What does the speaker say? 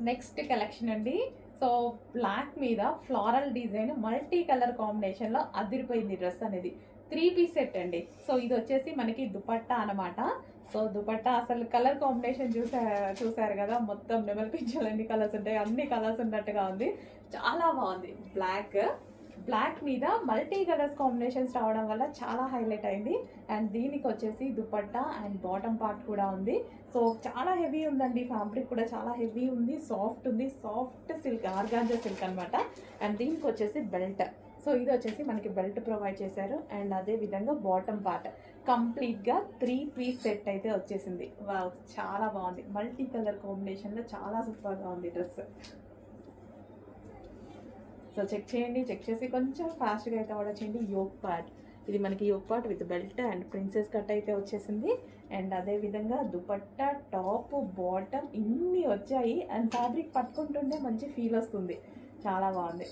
Next collection అండి. So black మీద floral design multi colour కాంబినేషన్లో అదిరిపోయింది డ్రెస్ అనేది. 3 పీస్ సెట్ అండి. సో ఇది వచ్చేసి మనకి దుపట్టా అనమాట. సో దుపట్టా అసలు కలర్ కాంబినేషన్ చూసారు కదా, మొత్తం నెమలి పింఛలు ఎన్ని కలర్స్ ఉంటాయి, అన్ని కలర్స్ ఉన్నట్టుగా ఉంది. చాలా బాగుంది. బ్లాక్ మీద మల్టీ కలర్స్ కాంబినేషన్స్ రావడం వల్ల చాలా హైలైట్ అయింది. అండ్ దీనికి వచ్చేసి దుపట్టా అండ్ బాటమ్ పార్ట్ కూడా ఉంది. సో చాలా హెవీ ఉందండి, ఫ్యాబ్రిక్ కూడా చాలా హెవీ ఉంది, సాఫ్ట్ ఉంది, సాఫ్ట్ సిల్క్ ఆర్గాంజా సిల్క్ అనమాట. అండ్ దీనికి వచ్చేసి బెల్ట్. సో ఇది వచ్చేసి మనకి బెల్ట్ ప్రొవైడ్ చేశారు. అండ్ అదే విధంగా బాటమ్ పార్ట్ కంప్లీట్గా 3 పీస్ సెట్ అయితే వచ్చేసింది. వావ్, చాలా బాగుంది. మల్టీ కలర్ కాంబినేషన్లో చాలా సూపర్గా ఉంది డ్రెస్. సో చెక్ చేయండి, చెక్ చేసి కొంచెం ఫాస్ట్గా అయితే ఆర్డర్ చేయండి. యోక్ పార్ట్, ఇది మనకి yoke part with belt and princess cut అయితే వచ్చేసింది. అండ్ అదేవిధంగా దుపట్టా, టాప్, బాటమ్ ఇన్ని వచ్చాయి. అండ్ ఫ్యాబ్రిక్ పట్టుకుంటుంటే మంచి ఫీల్ వస్తుంది. చాలా బాగుంది.